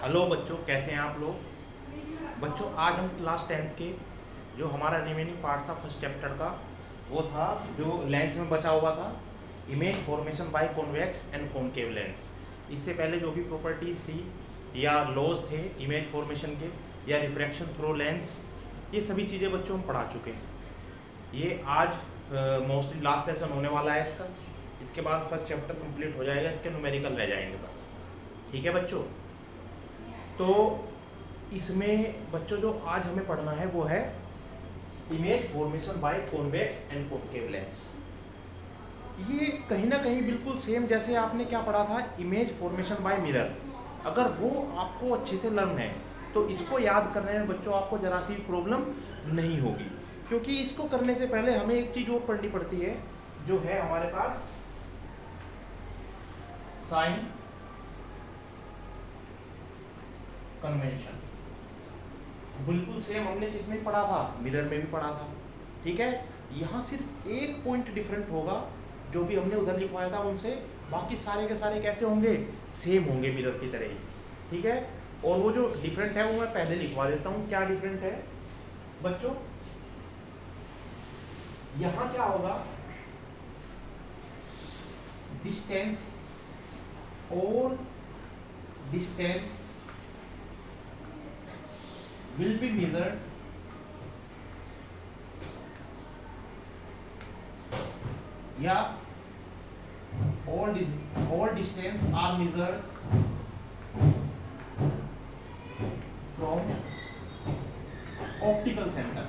Hello बच्चों, कैसे हैं आप लोग। बच्चों, आज हम क्लास 10th के जो हमारा रिमेनिंग पार्ट था फर्स्ट चैप्टर का, वो था जो लेंस में बचा हुआ था, image formation by convex and concave lens. इससे पहले जो भी प्रॉपर्टीज़ थी या लॉज थे इमेज फॉर्मेशन के या रिफ्रैक्शन थ्रू लेंस, ये सभी चीज़ें बच्चों हम पढ़ा चुके हैं। ये आज मोस्टली लास्ट सेशन होने वाला है इसका। इसके बाद फर्स्ट चैप्टर कंप्लीट हो जाएगा, इसके न्यूमेरिकल रह जाएंगे बस। ठीक है बच्चों। तो इसमें बच्चों जो आज हमें पढ़ना है वो है image formation by convex and concave lens. ये कहीं ना कहीं बिल्कुल सेम जैसे आपने क्या पढ़ा था इमेज फॉर्मेशन बाय मिरर। अगर वो आपको अच्छे से लर्न है तो इसको याद करने में बच्चों आपको जरा सी प्रॉब्लम नहीं होगी, क्योंकि इसको करने से पहले हमें एक चीज़ और पढ़नी पड़ती है जो है हमारे पास साइन कन्वेंशन। बिल्कुल सेम हमने किसमें पढ़ा था, मिरर में भी पढ़ा था। ठीक है, यहाँ सिर्फ एक पॉइंट डिफरेंट होगा, जो भी हमने उधर लिखवाया था उनसे, बाकी सारे के सारे कैसे होंगे, सेम होंगे मिरर की तरह ही। ठीक है, और वो जो डिफरेंट है वो मैं पहले लिखवा देता हूँ। क्या डिफरेंट है बच्चों, यहाँ क्या होगा, डिस्टेंस और डिस्टेंस will be measured या all distance are measured from optical center।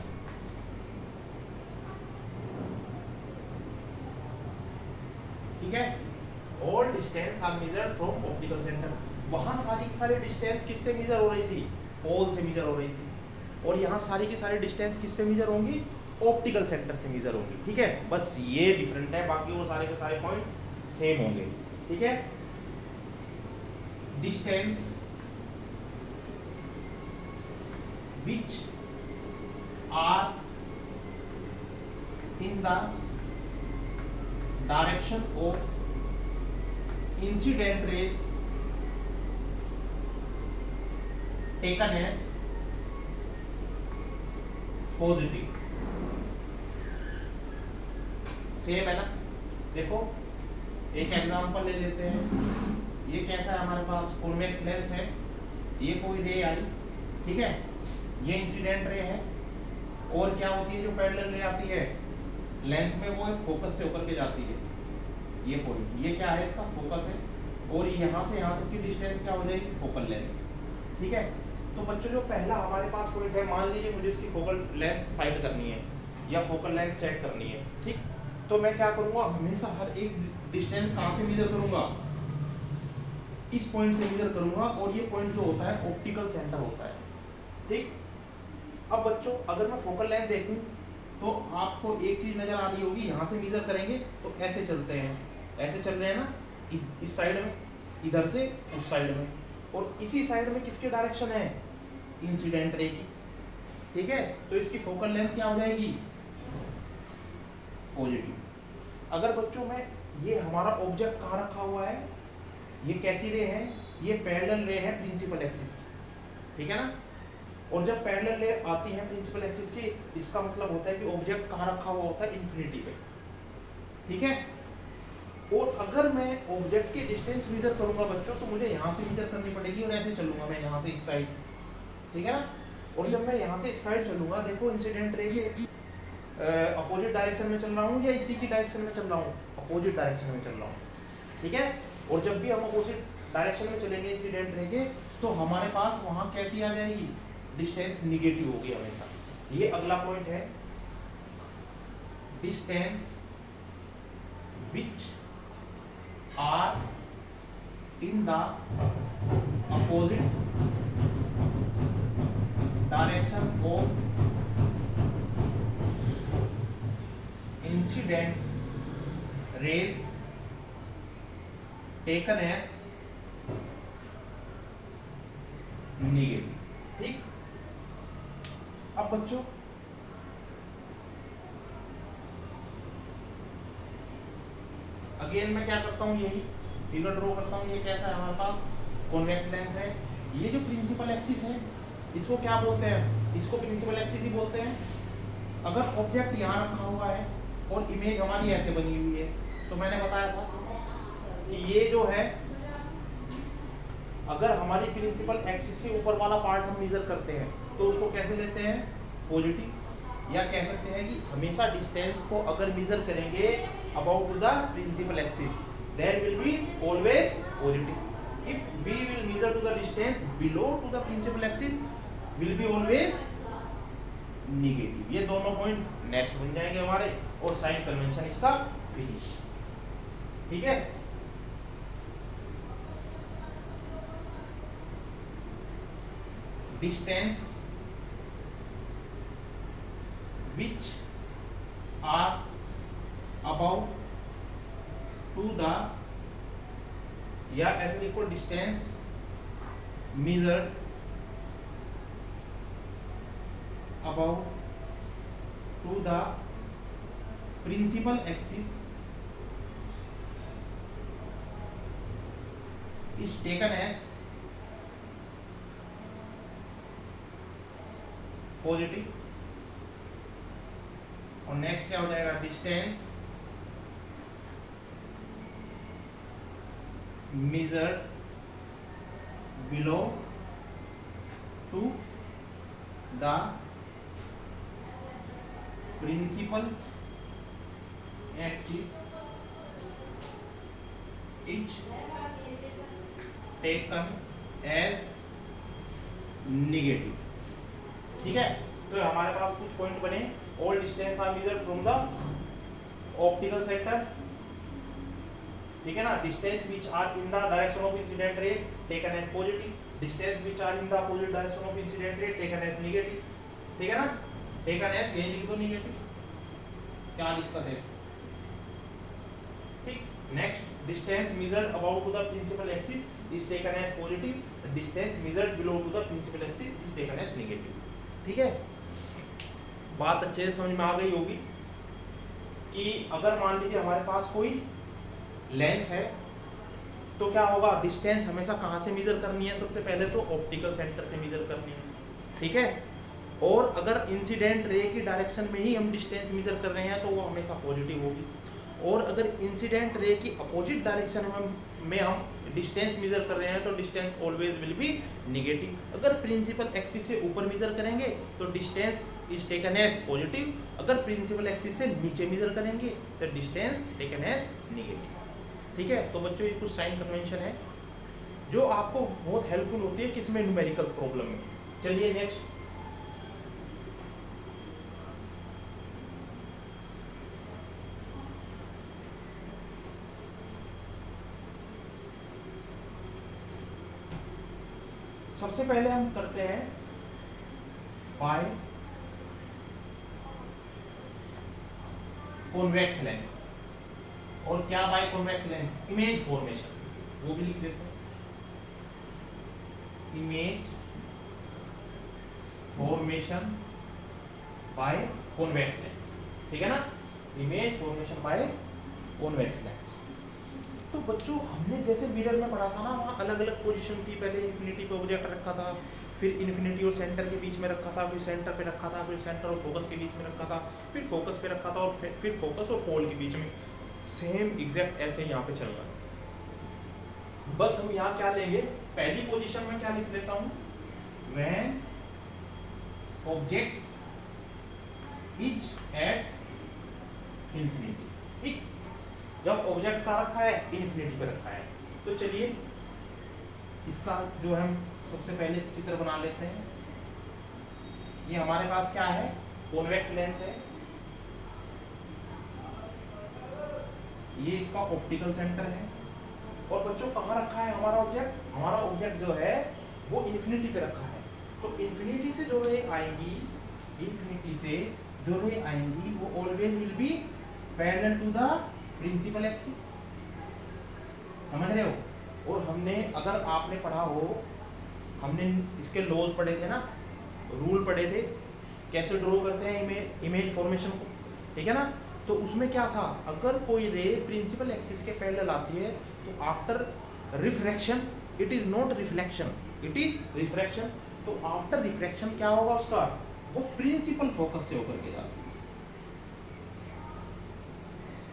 ठीक है, all distance are measured from optical center। वहां सारी की सारी डिस्टेंस किससे मेजर हो रही थी, पोल से मेजर हो रही थी, और यहाँ सारी की सारी डिस्टेंस किससे मेजर होंगी, ऑप्टिकल सेंटर से मेजर होंगी। ठीक है, बस ये डिफरेंट है, बाकी वो सारे के सारे पॉइंट सेम होंगे। ठीक है, distance which are in the direction of incident rays taken as positive. Same है ना। देखो एक एग्जांपल ले लेते हैं। ये कैसा है, हमारे पास कॉन्वेक्स लेंस है, ये कोई रे आई, ठीक है, ये इंसिडेंट रे है, और क्या होती है जो पैरेलल रे आती है लेंस में, वो फोकस से होकर के जाती है। ये पॉइंट, ये क्या है, इसका फोकस है, और यहाँ से यहाँ तक की डिस्टेंस क्या हो जाएगी, फोकल लेंथ। ठीक है, तो बच्चों जो पहला हमारे पास पॉइंट है, मान लीजिए मुझे इसकी फोकल लेंथ फाइंड करनी है या फोकल लेंथ चेक करनी है। ठीक, तो मैं क्या करूंगा, हमेशा हर एक डिस्टेंस कहाँ से मेजर करूंगा, इस पॉइंट से मेजर करूंगा, और ये पॉइंट जो होता है ऑप्टिकल सेंटर होता है। ठीक, अब बच्चों अगर मैं फोकल लेंथ देखूं तो आपको एक चीज नजर आ रही होगी, यहाँ से मेजर करेंगे तो ऐसे चलते हैं, ऐसे चल रहे हैं ना, इस साइड में, इधर से उस साइड में, और इसी साइड में किसके डायरेक्शन है, इंसिडेंट रे की। ठीक है, तो इसकी फोकल लेंथ क्या हो जाएगी, पॉजिटिव। अगर बच्चों में ये हमारा ऑब्जेक्ट कहाँ रखा हुआ है, ये कैसी रे है, ये पैरेलल रे है प्रिंसिपल एक्सिस की। ठीक है ना, और जब पैरेलल रे आती है प्रिंसिपल एक्सिस की, इसका मतलब होता है कि ऑब्जेक्ट कहाँ रखा हुआ होता है, इन्फिनिटी पे। ठीक है, और अगर मैं ऑब्जेक्ट की डिस्टेंस मेजर करूंगा बच्चों, तो मुझे यहाँ से मेजर करनी पड़ेगी, और ऐसे चलूंगा मैं यहाँ से इस साइड। ठीक है ना, और जब मैं यहाँ से इस साइड चलूंगा, देखो इंसिडेंट रे के अपोजिट डायरेक्शन में चल रहा हूँ या इसी की डायरेक्शन में चल रहा हूँ, अपोजिट डायरेक्शन में चल रहा हूँ। ठीक है, और जब भी हम अपोजिट डायरेक्शन में चलेंगे इंसिडेंट रे के, तो हमारे पास वहाँ कैसी आ जाएगी, डिस्टेंस निगेटिव होगी हमेशा। ये अगला पॉइंट है, distance which are in the opposite direction of incident rays taken as negative. ठीक, अब बच्चों अगेन मैं क्या करता हूँ, यही फिगर ड्रॉ करता हूँ। ये कैसा है हमारे पास, कॉन्वेक्स लेंस है, ये जो प्रिंसिपल एक्सिस है इसको क्या बोलते हैं, इसको प्रिंसिपल एक्सिस ही बोलते हैं। अगर ऑब्जेक्ट यहाँ रखा हुआ है और इमेज हमारी ऐसे बनी हुई है, तो मैंने बताया था कि ये जो है, अगर हमारी प्रिंसिपल एक्सिस से ऊपर वाला पार्ट हम मेजर करते हैं तो उसको कैसे लेते हैं, पॉजिटिव, या कह सकते हैं कि हमेशा डिस्टेंस को अगर मेजर करेंगे about the principal axis there will be always positive. If we will measure to the distance below to the principal axis will be always negative. ये दोनों पॉइंट नेक्स्ट बन जाएंगे हमारे, और साइन कन्वेंशन इसका फिनिश। ठीक है, distance which are about to the, या ऐसे लिखो distance measured about to the principal axis is taken as positive. और नेक्स्ट क्या हो जाएगा, distance measured below to the principal axis is taken as negative. ठीक है, तो हमारे पास कुछ पॉइंट बने। All distance are measured from the optical centre, ठीक है ना। Distance which are in the direction of incident ray taken as positive, distance which are in the opposite direction of incident ray taken as negative. ठीक है ना, taken as ये लिख दो negative, क्या दिक्कत है इसको। ठीक, next distance measured about to the principal axis is taken as positive, distance measured below to the principal axis is taken as negative. ठीक है, बात अच्छे से समझ में आ गई होगी कि अगर मान लीजिए हमारे पास कोई लेंस है तो क्या होगा, डिस्टेंस हमेशा कहाँ से मेजर करनी है, सबसे पहले तो ऑप्टिकल सेंटर से मेजर करनी है। ठीक है, और अगर इंसिडेंट रे की डायरेक्शन में ही हम डिस्टेंस मेजर कर रहे हैं तो वो हमेशा पॉजिटिव होगी, और अगर इंसिडेंट रे की अपोजिट डायरेक्शन में हम डिस्टेंस मेजर कर रहे हैं तो distance always will be negative. अगर प्रिंसिपल एक्सिस से ऊपर मेजर करेंगे तो distance is taken as positive, अगर प्रिंसिपल एक्सिस से नीचे मेजर करेंगे तो डिस्टेंस टेकन एज नेगेटिव। ठीक है, तो बच्चों ये कुछ साइन कन्वेंशन है जो आपको बहुत हेल्पफुल होती है किसमें, न्यूमेरिकल प्रॉब्लम में। चलिए नेक्स्ट, सबसे पहले हम करते हैं बाय कॉन्वेक्स लेंस। और क्या by convex lens, image formation, वो भी लिख देते हैं, image formation by convex lens. ठीक है ना, image formation by convex lens. तो बच्चों हमने जैसे मिरर में पढ़ा था ना, वहाँ अलग अलग पोजीशन थी, पहले इन्फिनिटी पे ऑब्जेक्ट रखा था, फिर इन्फिनिटी और सेंटर के बीच में रखा था, फिर सेंटर पे रखा था, फिर सेंटर और फोकस के बीच में रखा था, फिर फोकस पे रखा था, और फिर फोकस और पोल के बीच में। सेम एग्जैक्ट ऐसे यहाँ पे चल रहा है। बस हम यहाँ क्या लेंगे, पहली पोजीशन में क्या लिख लेता हूँ, when object is at infinity. ठीक, जब ऑब्जेक्ट का रखा है इन्फिनिटी पे रखा है। तो चलिए इसका जो हम सबसे पहले चित्र बना लेते हैं। ये हमारे पास क्या है, कॉन्वेक्स लेंस है, ये इसका ऑप्टिकल सेंटर है। और बच्चों कहाँ रखा है हमारा ऑब्जेक्ट, हमारा ऑब्जेक्ट जो है वो इन्फिनिटी पे रखा है। तो इन्फिनिटी से जो रे आएंगी, इन्फिनिटी से जो रे आएंगी वो always will be parallel to the principal axis. समझ रहे हो। और हमने, अगर आपने पढ़ा हो, हमने इसके लॉज पढ़े थे ना, रूल पढ़े थे कैसे ड्रॉ करते हैं इमेज फॉर्मेशन को। ठीक है ना, तो उसमें क्या था, अगर कोई रे प्रिंसिपल एक्सिस के पैरेलल आती है तो after refraction it is not reflection, it is refraction. तो आफ्टर रिफ्रैक्शन क्या होगा उसका, वो प्रिंसिपल फोकस से होकर के जाती है।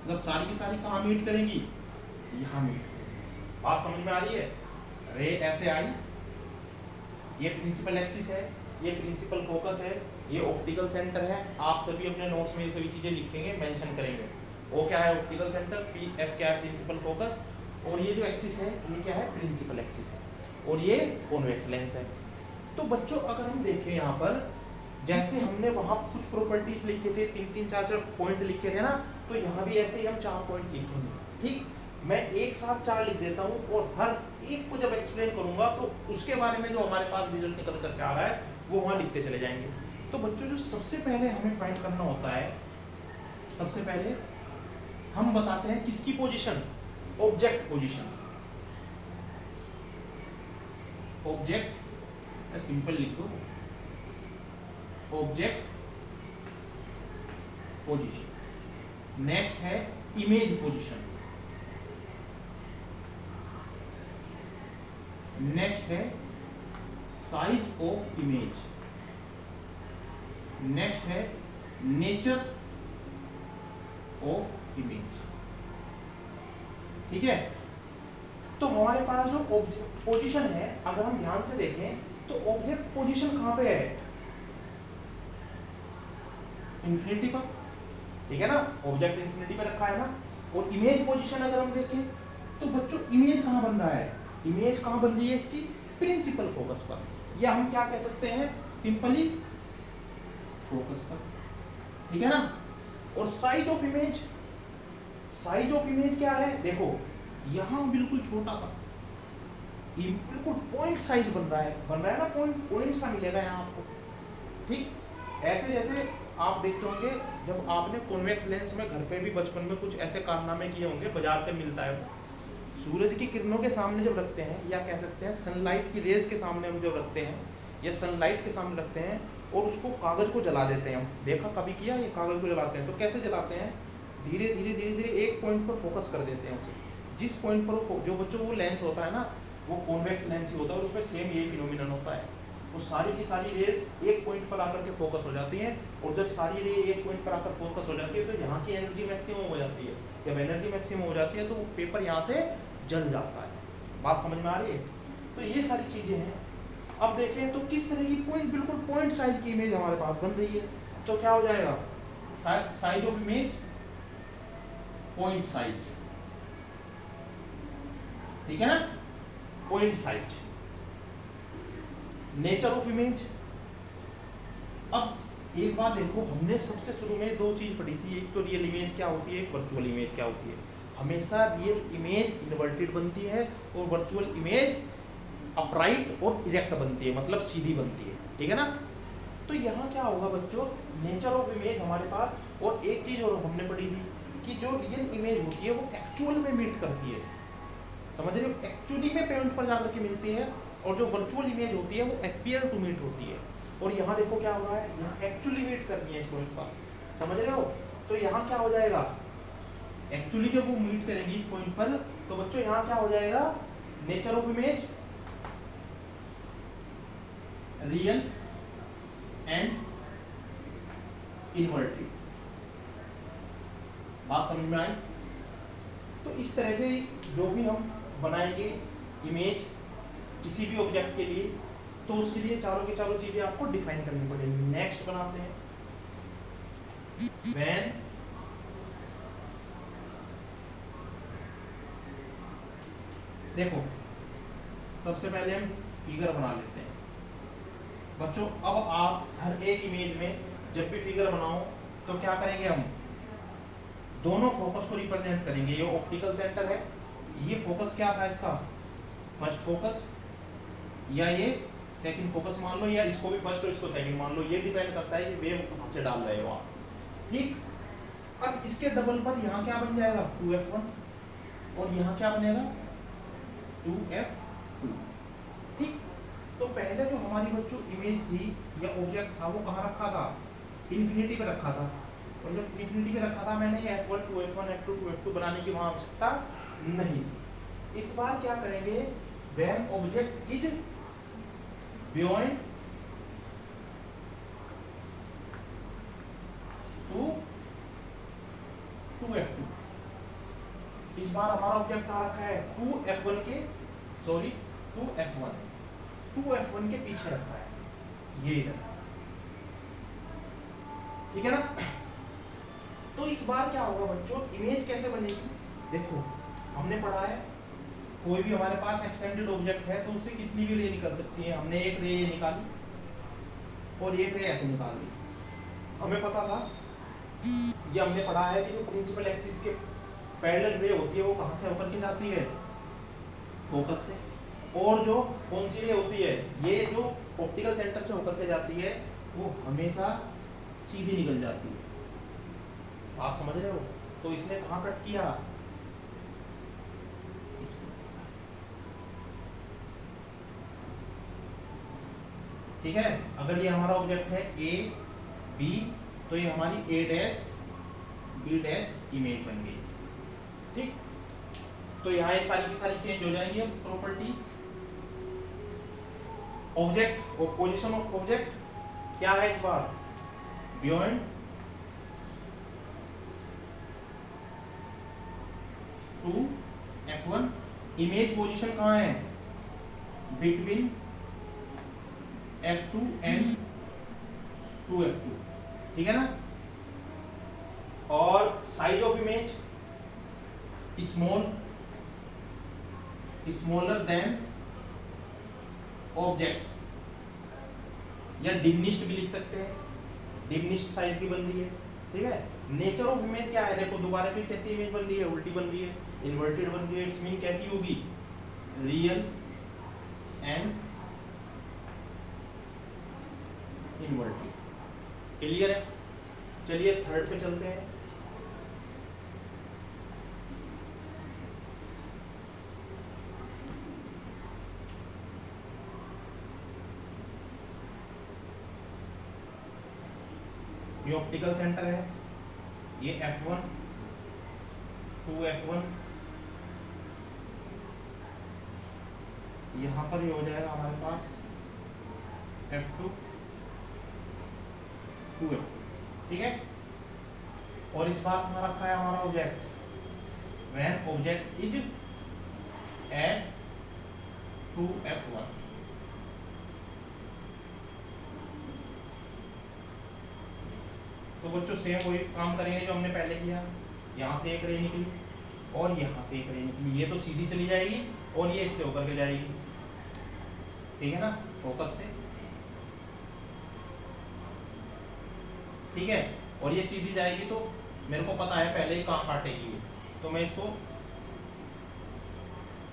मतलब सारी की सारी कहाँ मीट करेंगी, यहाँ मीट करेंगी। बात समझ में आ रही है? रे ऐसे आई, ये प्रिंसिपल एक्सिस है, ये प्रिंसिपल फोकस है, ये ऑप्टिकल सेंटर है। आप सभी अपने नोट्स में ये सभी चीजें लिखेंगे, मेंशन करेंगे। ओ क्या है, ऑप्टिकल सेंटर, पी एफ क्या है, प्रिंसिपल फोकस, और ये जो एक्सिस है ये क्या है, प्रिंसिपल एक्सिस है, और ये कॉन्वेक्स लेंस है। तो बच्चों अगर हम देखें यहाँ पर, जैसे हमने वहां कुछ प्रॉपर्टीज लिखे थे, 3-3 4-4 पॉइंट लिखे थे ना, तो यहाँ भी ऐसे ही हम 4 पॉइंट लिखेंगे। ठीक, मैं एक साथ 4 लिख देता हूँ, और हर एक को जब एक्सप्लेन करूंगा तो उसके बारे में जो हमारे पास रिजल्ट निकल करके आ रहा है वो वहां लिखते चले जाएंगे। तो बच्चों जो सबसे पहले हमें फाइंड करना होता है, सबसे पहले हम बताते हैं किसकी position, object position. Object simple लिखो, ऑब्जेक्ट पोजीशन। नेक्स्ट है इमेज पोजीशन, नेक्स्ट है साइज ऑफ इमेज, नेक्स्ट है नेचर ऑफ इमेज। ठीक है, तो हमारे पास जो ऑब्जेक्ट पोजीशन है, अगर हम ध्यान से देखें तो ऑब्जेक्ट पोजीशन कहां पे है, इंफिनिटी पर, ठीक है ना, ऑब्जेक्ट इंफिनिटी पे रखा है ना। और इमेज पोजीशन अगर हम देखें तो बच्चों इमेज कहां बन रहा है, इमेज कहां बन रही है इसकी, प्रिंसिपल फोकस पर, या हम क्या कह सकते हैं, सिंपली फोकस पर, ठीक है ना। और size of image, size of image क्या है, देखो यहां बिल्कुल छोटा सा, बिल्कुल पॉइंट साइज बन रहा है ना, पॉइंट सा मिलेगा यहाँ आपको। ठीक, ऐसे जैसे आप देखते होंगे जब आपने कॉन्वेक्स लेंस में घर पे भी बचपन में कुछ ऐसे कारनामे किए होंगे, बाजार से मिलता है वो, सूरज की किरणों के सामने जब रखते हैं, या कह सकते हैं सनलाइट की रेज के सामने हम जब रखते हैं, या सनलाइट के सामने रखते हैं और उसको कागज को जला देते हैं। देखा कभी किया, ये कागज को जलाते हैं तो कैसे जलाते हैं, धीरे धीरे धीरे धीरे एक पॉइंट पर फोकस कर देते हैं उसे। जिस पॉइंट पर जो बच्चों वो लेंस होता है ना, वो कॉन्वेक्स लेंस ही होता है, और उसमें सेम यही फिनोमिनन होता है। वो सारी की सारी रेज एक पॉइंट पर आकर के फोकस हो जाती हैं, और जब सारी रे एक पॉइंट पर आकर फोकस हो जाती है तो यहाँ की एनर्जी मैक्सिमम हो जाती है। जब एनर्जी मैक्सिमम हो जाती है तो वो पेपर यहाँ से जल जाता है। बात समझ में आ रही है? तो ये सारी चीजें हैं। अब देखें तो किस तरह की पॉइंट, बिल्कुल पॉइंट साइज की इमेज हमारे पास बन रही है। तो क्या हो जाएगा, size of image, point size, ठीक है ना, point size. Nature of image, अब एक बात देखो, हमने सबसे शुरू में 2 चीज पढ़ी थी, एक तो रियल इमेज क्या होती है, एक वर्चुअल इमेज क्या होती है। हमेशा रियल इमेज इन्वर्टेड बनती है और वर्चुअल इमेज अपराइट और इरेक्ट बनती है, मतलब सीधी बनती है, ठीक है ना। तो यहाँ क्या होगा बच्चों, नेचर ऑफ इमेज हमारे पास, और एक चीज और हमने पढ़ी थी कि जो रियल इमेज होती है वो एक्चुअल में मीट करती है, समझ रहे हो, एक्चुअली में पॉइंट पर जाकर के मिलती है, और जो वर्चुअल इमेज होती है वो अपीयर टू मीट होती है। और यहाँ देखो क्या हो रहा है, यहाँ एक्चुअली मीट करनी है इस पॉइंट पर, समझ रहे हो। तो यहाँ क्या हो जाएगा, एक्चुअली जब वो मीट करेंगी इस पॉइंट पर, तो बच्चों यहाँ क्या हो जाएगा, nature of image real and inverted. बात समझ में आई? तो इस तरह से जो भी हम बनाएंगे इमेज किसी भी ऑब्जेक्ट के लिए, तो उसके लिए चारों की चारों चीजें आपको डिफाइन करनी पड़ेगी। नेक्स्ट बनाते हैं, व्हेन देखो सबसे पहले हम फिगर बना लेते हैं बच्चों। अब आप हर एक इमेज में जब भी फिगर बनाओ तो क्या करेंगे, हम दोनों फोकस को रिप्रेजेंट करेंगे। ये ऑप्टिकल सेंटर है, ये फोकस क्या था इसका, फर्स्ट फोकस, या ये सेकंड फोकस मान लो, या इसको भी फर्स्ट और इसको सेकंड मान लो, ये डिपेंड करता है कि वेव कहां से डाल रहे हो आप। ठीक, अब इसके डबल पर यहाँ क्या बन जाएगा 2f1, और यहाँ क्या बनेगा 2f2। ठीक, तो पहले जो हमारी बच्चों इमेज थी या ऑब्जेक्ट था वो कहाँ रखा था, इन्फिनिटी पे रखा था, और जब इन्फिनिटी पे रखा था मैंने ये f1 2f1 f2 2f2 बनाने की वहाँ आवश्यकता नहीं थी। इस बार क्या करेंगे, when object is beyond to F2। इस बार हमारा ऑब्जेक्ट कहाँ रखा है, 2F1 के, सॉरी 2F1 के पीछे रखा है, ये इधर, ठीक है ना। तो इस बार क्या होगा बच्चों, इमेज कैसे बनेगी, देखो हमने पढ़ा है कोई भी हमारे पास एक्सटेंडेड ऑब्जेक्ट है तो उससे कितनी भी रे निकल सकती है। हमने एक रे ये निकाली और एक रे ऐसे निकाल ली। हमें पता था, ये हमने पढ़ा है कि जो प्रिंसिपल एक्सिस के पैरेलल रे होती है वो कहाँ से होकर के जाती है, फोकस से, और जो कौन सी रे होती है, ये जो ऑप्टिकल सेंटर से होकर के जाती है वो हमेशा सीधी निकल जाती है। आप समझ रहे हो। तो इसने कहाँ कट किया, ठीक है। अगर ये हमारा ऑब्जेक्ट है ए बी तो ये हमारी ए डैश बी डैश इमेज बन गई, ठीक। तो यहाँ ये सारी की सारी चेंज हो जाएंगी। अब प्रॉपर्टी ऑब्जेक्ट और पोजीशन ऑफ ऑब्जेक्ट क्या है इस बार, beyond two F1। Image position कहाँ है, बिटवीन F2 एंड 2F2, ठीक है ना। और size of image smaller than object, या डिमिनिश्ड भी लिख सकते हैं, डिमिनिश्ड साइज की बन रही है, ठीक है। नेचर ऑफ इमेज क्या है, देखो दोबारा फिर कैसी इमेज बन रही है, उल्टी बन रही है, इन्वर्टेड बन रही है। इट्स मीन कैसी होगी, रियल एंड इन्वर्टेड, क्लियर है। चलिए थर्ड पे चलते हैं। ये ऑप्टिकल सेंटर है, ये F1 2F1, यहाँ पर ये हो जाएगा हमारे पास F2 2F2, ठीक है। और इस बार कहाँ रखा है हमारा object, when object is at 2F1। तो बच्चों सेम वही काम करेंगे जो हमने पहले किया। यहाँ से एक रे निकली और यहाँ से एक रे निकली, ये तो सीधी चली जाएगी और ये इससे होकर के जाएगी, ठीक है ना, फोकस से, ठीक है। और ये सीधी जाएगी तो मेरे को पता है पहले ही कहाँ काटेगी, तो मैं इसको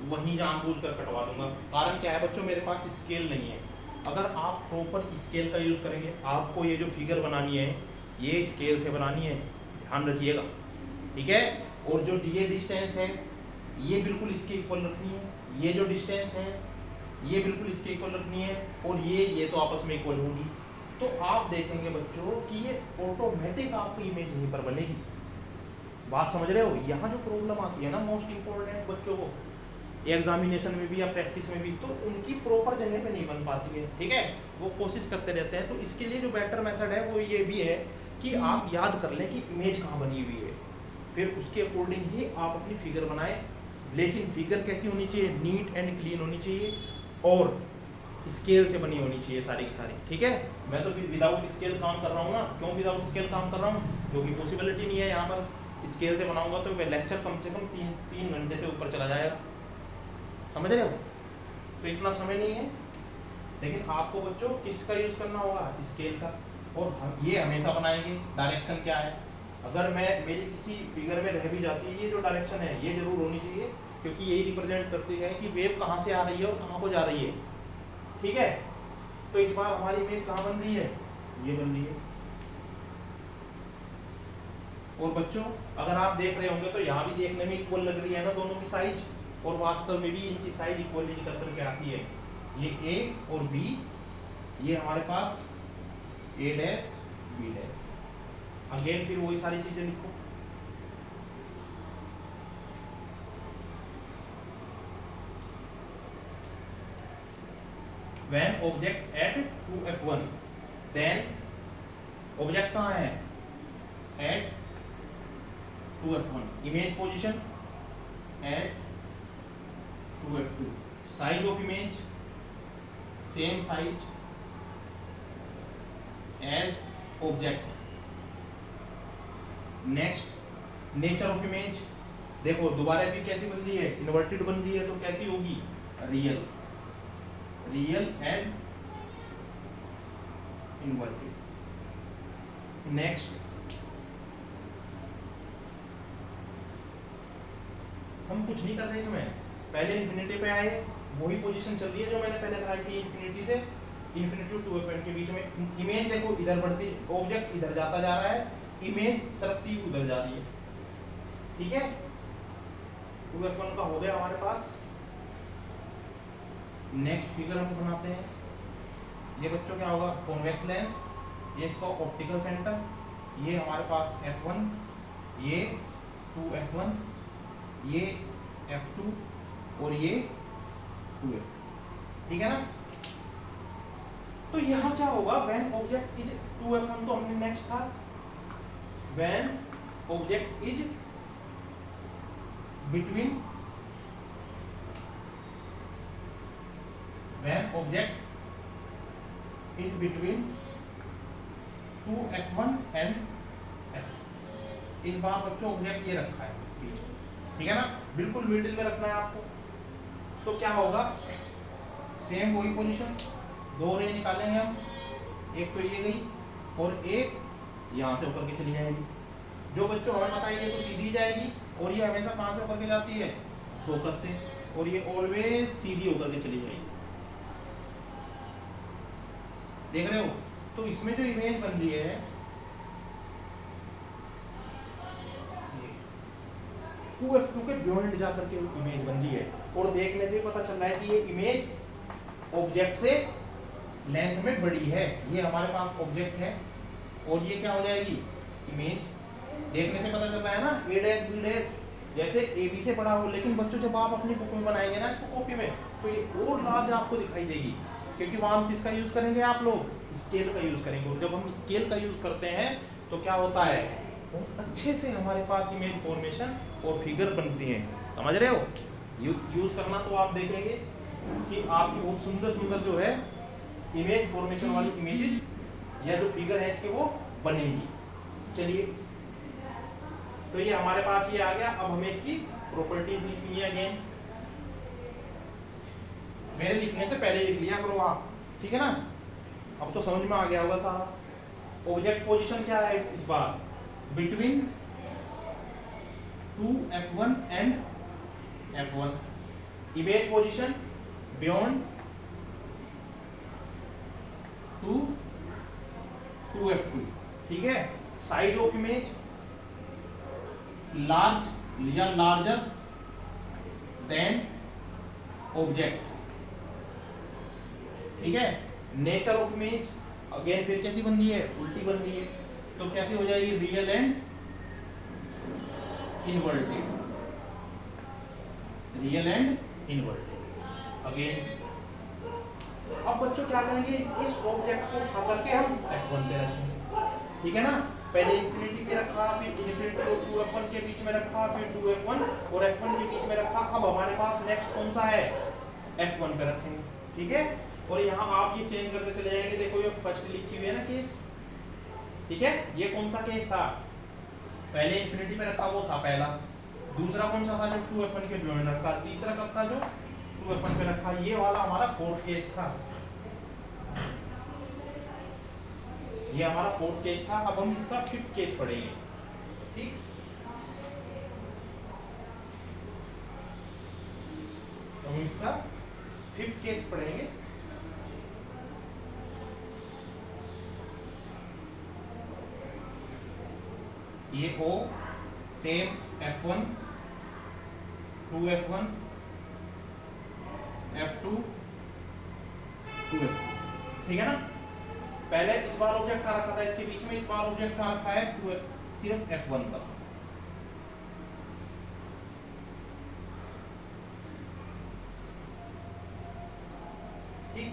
वहीं जानबूझ कर कटवा दूंगा। कारण क्या है बच्चों, मेरे पास स्केल नहीं है। अगर आप प्रॉपर स्केल का यूज करेंगे, आपको ये जो फिगर बनानी है ये स्केल से बनानी है, ध्यान रखिएगा, ठीक है। और जो ये डिस्टेंस है ये बिल्कुल इसके इक्वल रखनी है, ये जो डिस्टेंस है ये बिल्कुल इसके इक्वल रखनी है, और ये तो आपस में इक्वल होंगी। तो आप देखेंगे बच्चों कि ये ऑटोमेटिक आपकी इमेज यहीं पर बनेगी। बात समझ रहे हो। यहाँ जो प्रॉब्लम आती है ना मोस्ट इम्पोर्टेंट बच्चों को एग्जामिनेशन में भी या प्रैक्टिस में भी, तो उनकी प्रॉपर जगह पे नहीं बन पाती है, ठीक है। वो कोशिश करते रहते हैं। तो इसके लिए जो बेटर मेथड है वो ये भी है कि आप याद कर लें कि इमेज कहाँ बनी हुई है, फिर उसके अकॉर्डिंग ही आप अपनी फिगर बनाएं। लेकिन फिगर कैसी होनी चाहिए, नीट एंड क्लीन होनी चाहिए और स्केल से बनी होनी चाहिए सारी की सारी, ठीक है। मैं तो विदाउट स्केल काम कर रहा हूँ ना। क्यों विदाउट स्केल काम कर रहा हूँ, क्योंकि पॉसिबिलिटी नहीं है यहाँ पर। स्केल से बनाऊंगा तो लेक्चर कम से कम 3 घंटे से ऊपर चला जाएगा, समझ रहे हो। तो इतना समय नहीं है। लेकिन आपको बच्चों किसका यूज करना होगा, स्केल का। और हम ये हमेशा बनाएंगे। डायरेक्शन क्या है, अगर मैं मेरी किसी फिगर में रह भी जाती है, ये जो डायरेक्शन है ये जरूर होनी चाहिए, क्योंकि यही रिप्रेजेंट करती है कि वेव कहाँ से आ रही है और कहाँ को जा रही है, ठीक है। तो इस बार हमारी इमेज कहाँ बन रही है, ये बन रही है। और बच्चों अगर आप देख रहे होंगे तो यहाँ भी देखने में इक्वल लग रही है ना दोनों की साइज, और वास्तव में भी इनकी साइज इक्वली निकल करके आती है। ये ए और बी, ये हमारे पास A dash B dash. Again फिर वही सारी चीजें लिखो। When object at 2f1 then object कहाँ है at 2f1 image position at 2f2 size of image same size as object next nature of image देखो दोबारा भी कैसी बन रही है इन्वर्टेड बन रही है तो कैसी होगी real real and inverted next हम कुछ नहीं कर रहे इसमें पहले इन्फिनिटी पे आए वही पोजीशन चल रही है जो मैंने पहले कराई थी इन्फिनिटी से इन्फिनिटी टू एफ के बीच में इमेज देखो इधर बढ़ती ऑब्जेक्ट इधर जाता जा रहा है इमेज सरकती उधर जा रही है ठीक है 2f1 का हो गया हमारे पास नेक्स्ट फिगर हम बनाते हैं ये बच्चों क्या होगा कॉन्वेक्स लेंस ये इसका ऑप्टिकल सेंटर ये हमारे पास f1 ये 2f1 ये f2 और ये 2f ठीक है ना तो यहाँ क्या होगा व्हेन ऑब्जेक्ट इज 2f1 तो हमने नेक्स्ट था when object is between when object is between 2f1 and f इस बार बच्चों ऑब्जेक्ट ये रखा है बीच में ठीक है ना बिल्कुल मिडिल में रखना है आपको तो क्या होगा सेम वही पोजीशन दो रे निकालेंगे हम एक तो ये गई और एक यहाँ से ऊपर के चली जाएगी जो बच्चों हमें पता है ये तो सीधी जाएगी और ये हमेशा कहाँ से ऊपर के जाती है फोकस से और ये ऑलवेज सीधी होकर के चली जाएगी देख रहे हो तो इसमें जो इमेज बन रही है 2f2 के बियॉन्ड जाकर के इमेज बन रही है और देखने से पता चल रहा है कि ये इमेज ऑब्जेक्ट से लेंथ में बड़ी है ये हमारे पास ऑब्जेक्ट है और ये क्या हो जाएगी इमेज देखने से पता चल रहा है ना a डैश b डैश जैसे ए बी से बड़ा हो लेकिन बच्चों जब आप अपनी बुक में बनाएंगे ना इसको कॉपी में तो ये और लार्ज आपको दिखाई देगी क्योंकि वहाँ हम किसका यूज करेंगे आप लोग स्केल का यूज करेंगे और जब हम स्केल का यूज करते हैं तो क्या होता है बहुत अच्छे से हमारे पास इमेज फॉर्मेशन और फिगर बनती हैं समझ रहे हो यूज करना तो आप देखेंगे कि आपकी बहुत सुंदर सुंदर जो है इमेज फॉर्मेशन वाली इमेजेस या जो फिगर है इसके वो बनेंगी चलिए तो ये हमारे पास ये आ गया अब हमें इसकी प्रॉपर्टीज लिखनी है अगेन मेरे लिखने से पहले लिख लिया करो आप ठीक है ना अब तो समझ में आ गया होगा सारा ऑब्जेक्ट पोजीशन क्या है इस बार between 2f1 and f1 image position beyond 2f2 ठीक है साइज ऑफ इमेज लार्ज या लार्जर देन ऑब्जेक्ट ठीक है नेचर ऑफ इमेज अगेन फिर कैसी बन रही है उल्टी बन रही है तो कैसी हो जाएगी real and inverted real and inverted again अब बच्चों क्या करेंगे इस ऑब्जेक्ट को उठा करके हम f1 पे रखेंगे ठीक है ना पहले इन्फिनिटी पे रखा फिर इन्फिनिटी और 2f1 के बीच में रखा फिर 2f1 और f1 के बीच में रखा अब हमारे पास नेक्स्ट कौन सा है f1 पे रखेंगे ठीक है और यहाँ आप ये चेंज करते चले जाएंगे देखो ये फर्स्ट लिखी हुई है ना केस ठीक है ये कौन सा केस था पहले इन्फिनिटी पे रखा वो था पहला दूसरा कौन सा था जो 2f1 के बियॉन्ड रखा तीसरा कब था जो 2f1 पे रखा ये वाला हमारा फोर्थ केस था ये हमारा फोर्थ केस था अब हम इसका फिफ्थ केस पढ़ेंगे ठीक तो हम इसका फिफ्थ केस पढ़ेंगे ये O same f1 2f1 f2 2f2 ठीक है ना पहले इस बार ऑब्जेक्ट आ रखा था इसके बीच में इस बार ऑब्जेक्ट आ रखा है सिर्फ f1 पर ठीक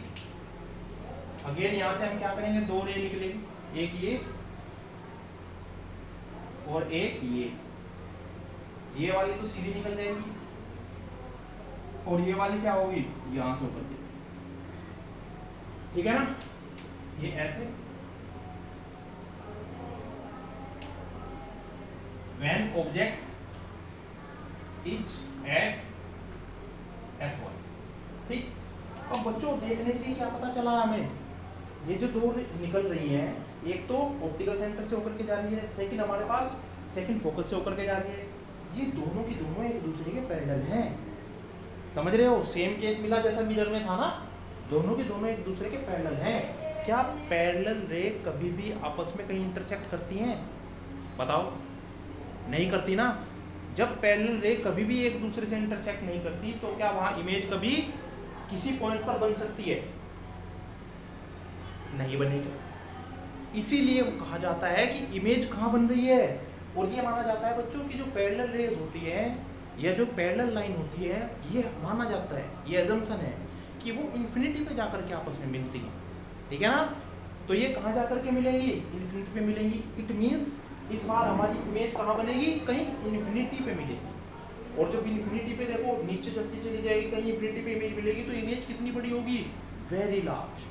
अगेन यहां से हम क्या करेंगे, दो रे निकलेंगे, एक ये और एक ये वाली तो सीधी निकल जाएगी और ये वाली क्या होगी, यहां से ऊपर की, ठीक है ना, ये ऐसे। when object is at f1, ठीक। अब बच्चों देखने से क्या पता चला हमें, ये जो दो निकल रही हैं, एक तो ऑप्टिकल सेंटर से होकर के जा रही है, सेकंड हमारे पास सेकंड फोकस से होकर के जा रही है, ये दोनों की दोनों एक दूसरे के पैरेलल हैं, समझ रहे हो, सेम केस मिला जैसा मिरर में था ना, दोनों के दोनों एक दूसरे के पैरेलल हैं। क्या पैरेलल रे कभी भी आपस में कहीं इंटरसेक्ट करती हैं, बताओ, नहीं करती ना। जब पैरेलल रे कभी भी एक दूसरे से इंटरसेक्ट नहीं करती तो क्या वहां इमेज कभी किसी पॉइंट पर बन सकती है, नहीं बनेगी। इसीलिए कहा जाता है कि इमेज कहाँ बन रही है, और ये माना जाता है बच्चों की जो पैरेलल रेज होती है या जो पैरेलल लाइन होती है, ये माना जाता है, ये अजम्पशन है कि वो इन्फिनिटी पे जाकर के आपस में मिलती है, ठीक है ना। तो ये कहाँ जाकर के मिलेंगी, इन्फिनिटी पे मिलेंगी। इट मीन्स इस बार हमारी इमेज कहाँ बनेगी, कहीं इन्फिनिटी पे मिलेगी। और जब इन्फिनिटी पे देखो नीचे चलती चली जाएगी, कहीं इन्फिनिटी पे इमेज मिलेगी, तो इमेज कितनी बड़ी होगी, वेरी लार्ज,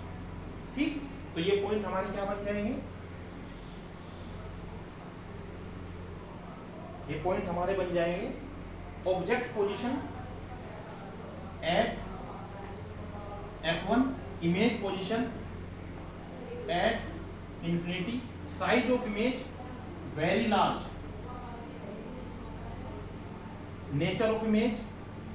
ठीक। तो ये पॉइंट हमारे क्या बन जाएंगे, ये पॉइंट हमारे बन जाएंगे object position at f1, image position at infinity, size of image very large, nature of image,